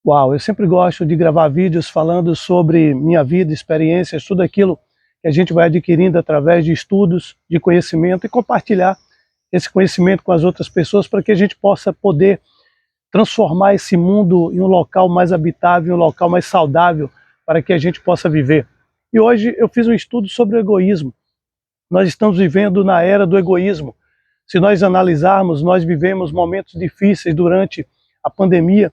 Uau, eu sempre gosto de gravar vídeos falando sobre minha vida, experiências, tudo aquilo que a gente vai adquirindo através de estudos, de conhecimento e compartilhar esse conhecimento com as outras pessoas para que a gente possa poder transformar esse mundo em um local mais habitável, um local mais saudável para que a gente possa viver. E hoje eu fiz um estudo sobre o egoísmo. Nós estamos vivendo na era do egoísmo. Se nós analisarmos, nós vivemos momentos difíceis durante a pandemia,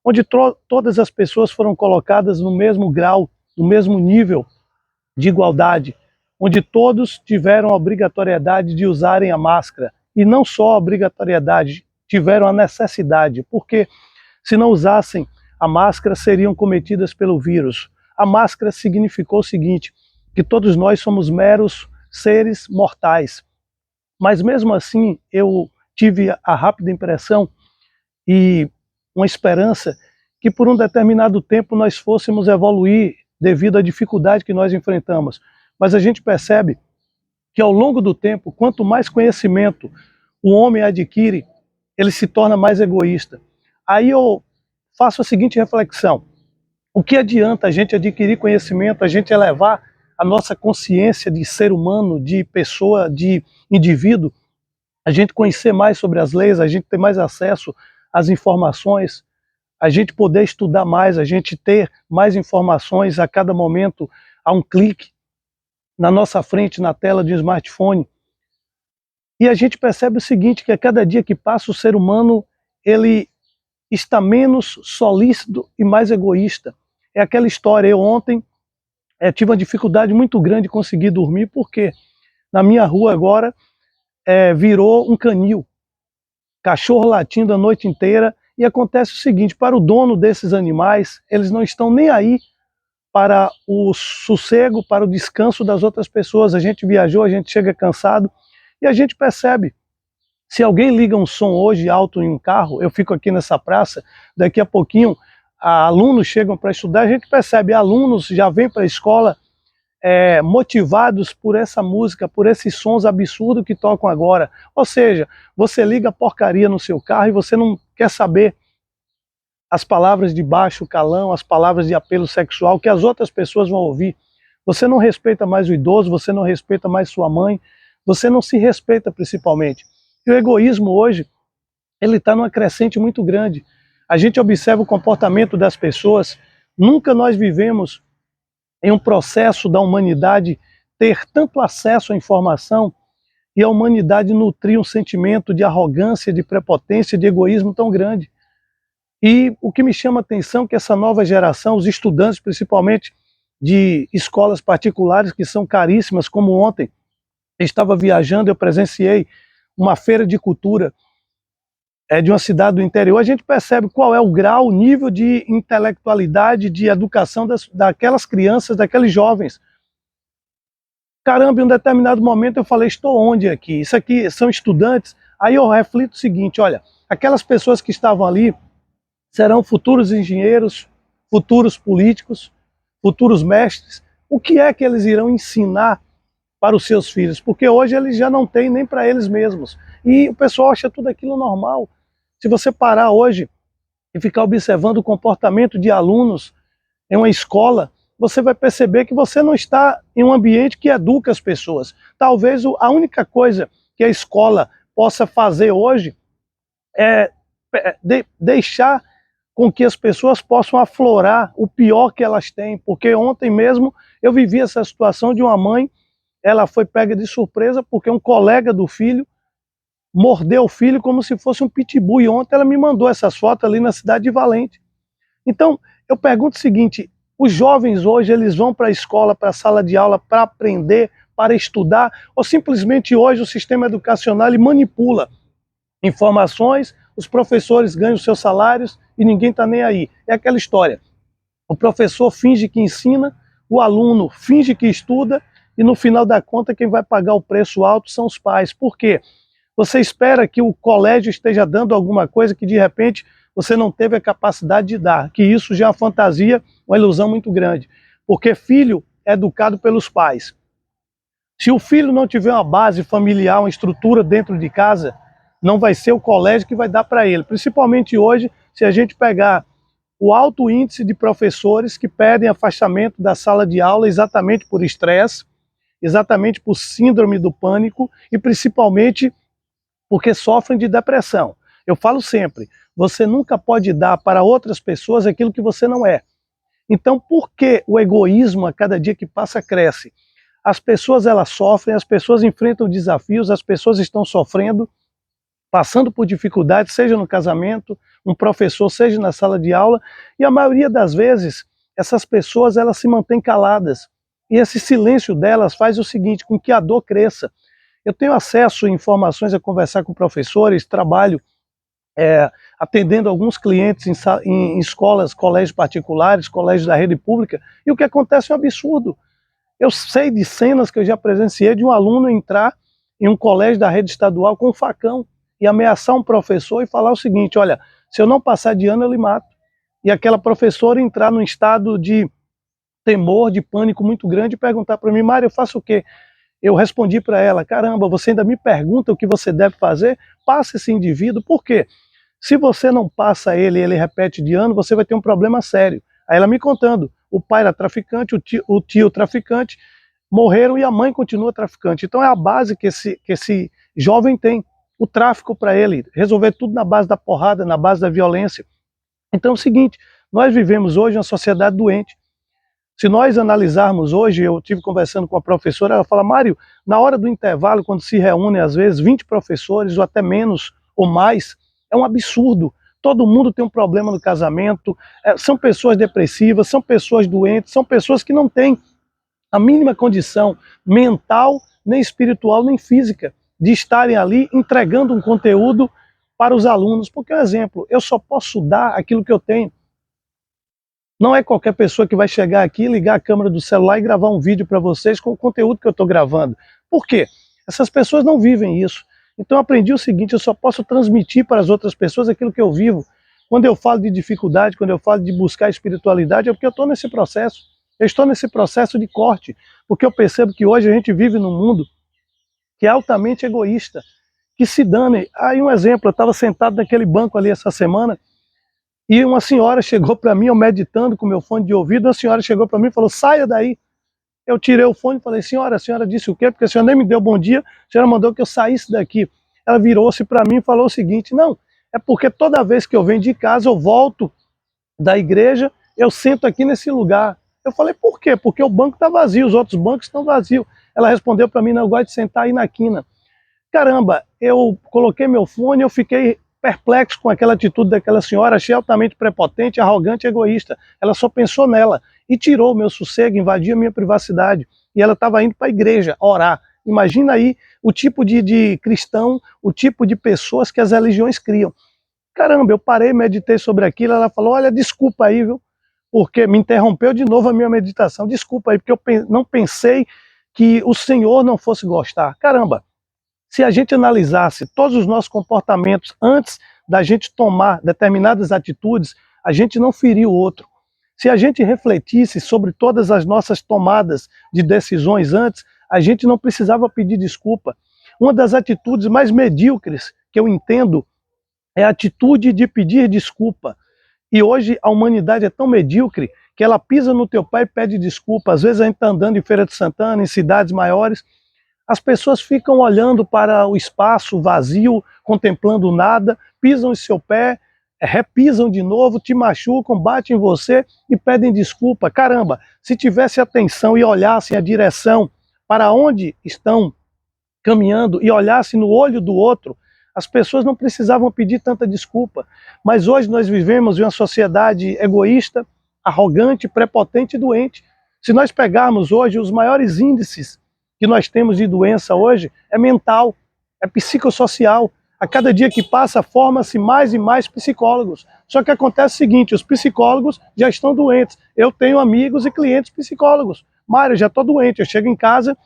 onde todas as pessoas foram colocadas no mesmo grau, no mesmo nível de igualdade, onde todos tiveram a obrigatoriedade de usarem a máscara. E não só a obrigatoriedade, tiveram a necessidade, porque se não usassem a máscara, seriam cometidas pelo vírus. A máscara significou o seguinte, que todos nós somos meros seres mortais. Mas mesmo assim, eu tive a rápida impressão e uma esperança que por um determinado tempo nós fôssemos evoluir devido à dificuldade que nós enfrentamos. Mas a gente percebe que ao longo do tempo, quanto mais conhecimento o homem adquire, ele se torna mais egoísta. Aí eu faço a seguinte reflexão: o que adianta a gente adquirir conhecimento, a gente elevar a nossa consciência de ser humano, de pessoa, de indivíduo, a gente conhecer mais sobre as leis, a gente ter mais acesso às informações, a gente poder estudar mais, a gente ter mais informações a cada momento, a um clique na nossa frente, na tela de um smartphone. E a gente percebe o seguinte, que a cada dia que passa o ser humano, ele está menos solícito e mais egoísta. É aquela história, eu ontem tive uma dificuldade muito grande de conseguir dormir, porque na minha rua agora virou um canil, cachorro latindo a noite inteira, e acontece o seguinte, para o dono desses animais, eles não estão nem aí para o sossego, para o descanso das outras pessoas. A gente viajou, a gente chega cansado, e a gente percebe, se alguém liga um som hoje alto em um carro, eu fico aqui nessa praça, daqui a pouquinho alunos chegam para estudar, a gente percebe, alunos já vêm para a escola motivados por essa música, por esses sons absurdos que tocam agora. Ou seja, você liga a porcaria no seu carro e você não quer saber as palavras de baixo calão, as palavras de apelo sexual que as outras pessoas vão ouvir. Você não respeita mais o idoso, você não respeita mais sua mãe, você não se respeita principalmente. E o egoísmo hoje, ele está numa crescente muito grande. A gente observa o comportamento das pessoas, nunca nós vivemos em um processo da humanidade ter tanto acesso à informação e a humanidade nutrir um sentimento de arrogância, de prepotência, de egoísmo tão grande. E o que me chama a atenção é que essa nova geração, os estudantes principalmente de escolas particulares que são caríssimas, como ontem, eu estava viajando, eu presenciei uma feira de cultura de uma cidade do interior, a gente percebe qual é o grau, o nível de intelectualidade, de educação daquelas crianças, daqueles jovens. Caramba, em um determinado momento eu falei, estou onde aqui? Isso aqui são estudantes? Aí eu reflito o seguinte, olha, aquelas pessoas que estavam ali serão futuros engenheiros, futuros políticos, futuros mestres. O que é que eles irão ensinar para os seus filhos? Porque hoje eles já não têm nem para eles mesmos. E o pessoal acha tudo aquilo normal. Se você parar hoje e ficar observando o comportamento de alunos em uma escola, você vai perceber que você não está em um ambiente que educa as pessoas. Talvez a única coisa que a escola possa fazer hoje é deixar com que as pessoas possam aflorar o pior que elas têm. Porque ontem mesmo eu vivi essa situação de uma mãe, ela foi pega de surpresa porque um colega do filho mordeu o filho como se fosse um pitbull, e ontem ela me mandou essas fotos ali na cidade de Valente. Então, eu pergunto o seguinte, os jovens hoje, eles vão para a escola, para a sala de aula, para aprender, para estudar, ou simplesmente hoje o sistema educacional ele manipula informações, os professores ganham seus salários e ninguém está nem aí. É aquela história, o professor finge que ensina, o aluno finge que estuda, e no final da conta quem vai pagar o preço alto são os pais. Por quê? Você espera que o colégio esteja dando alguma coisa que de repente você não teve a capacidade de dar, que isso já é uma fantasia, uma ilusão muito grande. Porque filho é educado pelos pais. Se o filho não tiver uma base familiar, uma estrutura dentro de casa, não vai ser o colégio que vai dar para ele. Principalmente hoje, se a gente pegar o alto índice de professores que pedem afastamento da sala de aula exatamente por estresse, exatamente por síndrome do pânico e principalmente porque sofrem de depressão. Eu falo sempre, você nunca pode dar para outras pessoas aquilo que você não é. Então, por que o egoísmo a cada dia que passa cresce? As pessoas elas sofrem, as pessoas enfrentam desafios, as pessoas estão sofrendo, passando por dificuldades, seja no casamento, um professor, seja na sala de aula, e a maioria das vezes essas pessoas elas se mantêm caladas. E esse silêncio delas faz o seguinte, com que a dor cresça. Eu tenho acesso a informações, a conversar com professores, trabalho atendendo alguns clientes em escolas, colégios particulares, colégios da rede pública, e o que acontece é um absurdo. Eu sei de cenas que eu já presenciei de um aluno entrar em um colégio da rede estadual com um facão e ameaçar um professor e falar o seguinte, olha, se eu não passar de ano eu lhe mato. E aquela professora entrar num estado de temor, de pânico muito grande e perguntar para mim, Mário, eu faço o quê? Eu respondi para ela, caramba, você ainda me pergunta o que você deve fazer? Passa esse indivíduo, por quê? Se você não passa ele e ele repete de ano, você vai ter um problema sério. Aí ela me contando, o pai era traficante, o tio traficante, morreram e a mãe continua traficante. Então é a base que esse jovem tem, o tráfico para ele, resolver tudo na base da porrada, na base da violência. Então é o seguinte, nós vivemos hoje uma sociedade doente. Se nós analisarmos hoje, eu estive conversando com a professora, ela fala, Mário, na hora do intervalo, quando se reúnem às vezes 20 professores ou até menos ou mais, é um absurdo. Todo mundo tem um problema no casamento, são pessoas depressivas, são pessoas doentes, são pessoas que não têm a mínima condição mental, nem espiritual, nem física, de estarem ali entregando um conteúdo para os alunos. Porque, por exemplo, eu só posso dar aquilo que eu tenho. Não é qualquer pessoa que vai chegar aqui, ligar a câmera do celular e gravar um vídeo para vocês com o conteúdo que eu estou gravando. Por quê? Essas pessoas não vivem isso. Então eu aprendi o seguinte, eu só posso transmitir para as outras pessoas aquilo que eu vivo. Quando eu falo de dificuldade, quando eu falo de buscar espiritualidade, é porque eu estou nesse processo. Eu estou nesse processo de corte, porque eu percebo que hoje a gente vive num mundo que é altamente egoísta, que se dane. Aí um exemplo, eu estava sentado naquele banco ali essa semana, e uma senhora chegou para mim, eu meditando com meu fone de ouvido, uma senhora chegou para mim e falou, saia daí. Eu tirei o fone e falei, senhora, a senhora disse o quê? Porque a senhora nem me deu bom dia, a senhora mandou que eu saísse daqui. Ela virou-se para mim e falou o seguinte, não, é porque toda vez que eu venho de casa, eu volto da igreja, eu sento aqui nesse lugar. Eu falei, por quê? Porque o banco está vazio, os outros bancos estão vazios. Ela respondeu para mim, não, eu gosto de sentar aí na quina. Caramba, eu coloquei meu fone, eu fiquei perplexo com aquela atitude daquela senhora, achei altamente prepotente, arrogante e egoísta. Ela só pensou nela e tirou o meu sossego, invadiu a minha privacidade. E ela estava indo para a igreja orar. Imagina aí o tipo de cristão, o tipo de pessoas que as religiões criam. Caramba, eu parei, meditei sobre aquilo, ela falou, olha, desculpa aí, viu? Porque me interrompeu de novo a minha meditação. Desculpa aí, porque eu não pensei que o Senhor não fosse gostar. Caramba, se a gente analisasse todos os nossos comportamentos antes da gente tomar determinadas atitudes, a gente não feria o outro. Se a gente refletisse sobre todas as nossas tomadas de decisões antes, a gente não precisava pedir desculpa. Uma das atitudes mais medíocres que eu entendo é a atitude de pedir desculpa. E hoje a humanidade é tão medíocre que ela pisa no teu pé e pede desculpa. Às vezes a gente está andando em Feira de Santana, em cidades maiores, as pessoas ficam olhando para o espaço vazio, contemplando nada, pisam em seu pé, repisam de novo, te machucam, batem em você e pedem desculpa. Caramba, se tivesse atenção e olhassem a direção para onde estão caminhando e olhassem no olho do outro, as pessoas não precisavam pedir tanta desculpa. Mas hoje nós vivemos em uma sociedade egoísta, arrogante, prepotente e doente. Se nós pegarmos hoje os maiores índices que nós temos de doença hoje, é mental, é psicossocial. A cada dia que passa, forma-se mais e mais psicólogos. Só que acontece o seguinte, os psicólogos já estão doentes. Eu tenho amigos e clientes psicólogos. Mário, já estou doente, eu chego em casa,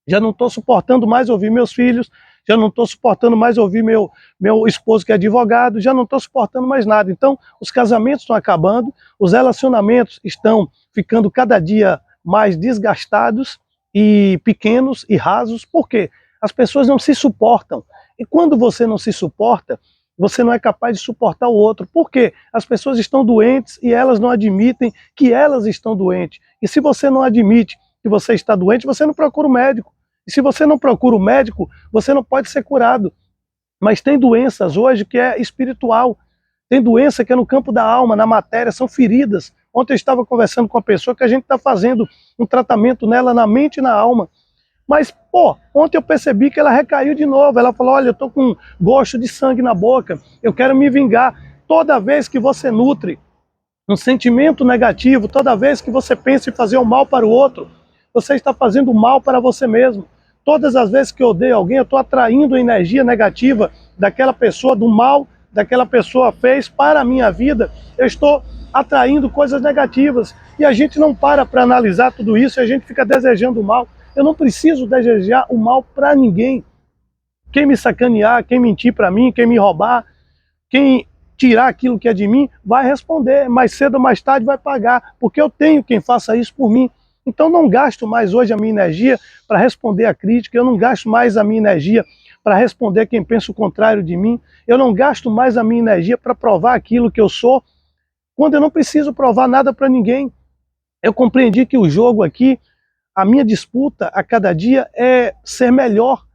já não estou suportando mais ouvir meus filhos, já não estou suportando mais ouvir meu esposo que é advogado, já não estou suportando mais nada. Então, os casamentos estão acabando, os relacionamentos estão ficando cada dia mais desgastados e pequenos e rasos. Por quê? As pessoas não se suportam. E quando você não se suporta, você não é capaz de suportar o outro. Por quê? As pessoas estão doentes e elas não admitem que elas estão doentes. E se você não admite que você está doente, você não procura o médico. E se você não procura o médico, você não pode ser curado. Mas tem doenças hoje que é espiritual. Tem doença que é no campo da alma, na matéria, são feridas. Ontem eu estava conversando com uma pessoa que a gente está fazendo um tratamento nela na mente e na alma. Mas, pô, ontem eu percebi que ela recaiu de novo. Ela falou, olha, eu tô com gosto de sangue na boca, eu quero me vingar. Toda vez que você nutre um sentimento negativo, toda vez que você pensa em fazer o mal para o outro, você está fazendo o mal para você mesmo. Todas as vezes que eu odeio alguém, eu estou atraindo a energia negativa daquela pessoa, do mal daquela pessoa fez para a minha vida. Eu estou atraindo coisas negativas. E a gente não para analisar tudo isso, e a gente fica desejando o mal. Eu não preciso desejar o mal para ninguém. Quem me sacanear, quem mentir para mim, quem me roubar, quem tirar aquilo que é de mim, vai responder. Mais cedo ou mais tarde vai pagar, porque eu tenho quem faça isso por mim. Então não gasto mais hoje a minha energia para responder a crítica, eu não gasto mais a minha energia para responder quem pensa o contrário de mim, eu não gasto mais a minha energia para provar aquilo que eu sou, quando eu não preciso provar nada para ninguém. Eu compreendi que o jogo aqui, a minha disputa a cada dia é ser melhor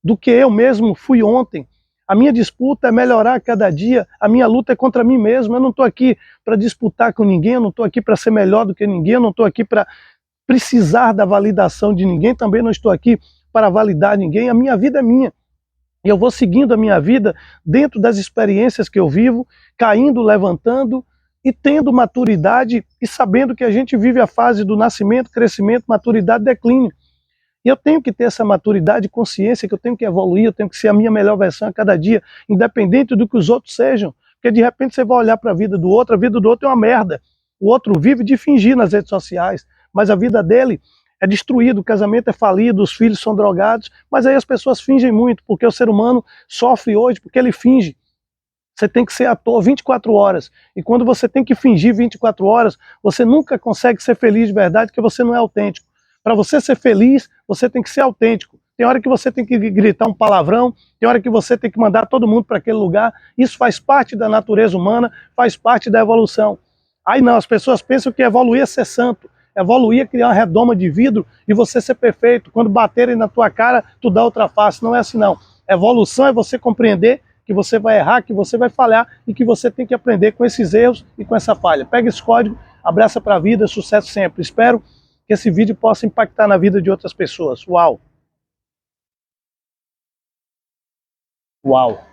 do que eu mesmo fui ontem. A minha disputa é melhorar a cada dia, a minha luta é contra mim mesmo. Eu não estou aqui para disputar com ninguém, eu não estou aqui para ser melhor do que ninguém, eu não estou aqui para precisar da validação de ninguém, também não estou aqui para validar ninguém. A minha vida é minha. E eu vou seguindo a minha vida dentro das experiências que eu vivo, caindo, levantando e tendo maturidade e sabendo que a gente vive a fase do nascimento, crescimento, maturidade, declínio. E eu tenho que ter essa maturidade e consciência que eu tenho que evoluir, eu tenho que ser a minha melhor versão a cada dia, independente do que os outros sejam. Porque de repente você vai olhar para a vida do outro é uma merda. O outro vive de fingir nas redes sociais, mas a vida dele é destruída, o casamento é falido, os filhos são drogados, mas aí as pessoas fingem muito, porque o ser humano sofre hoje porque ele finge. Você tem que ser ator 24 horas. E quando você tem que fingir 24 horas, você nunca consegue ser feliz de verdade, porque você não é autêntico. Para você ser feliz, você tem que ser autêntico. Tem hora que você tem que gritar um palavrão, tem hora que você tem que mandar todo mundo para aquele lugar. Isso faz parte da natureza humana, faz parte da evolução. Aí não, as pessoas pensam que evoluir é ser santo. Evoluir é criar uma redoma de vidro e você ser perfeito. Quando baterem na tua cara, tu dá outra face. Não é assim não. Evolução é você compreender que você vai errar, que você vai falhar e que você tem que aprender com esses erros e com essa falha. Pega esse código, abraça para a vida, sucesso sempre. Espero que esse vídeo possa impactar na vida de outras pessoas. Uau! Uau!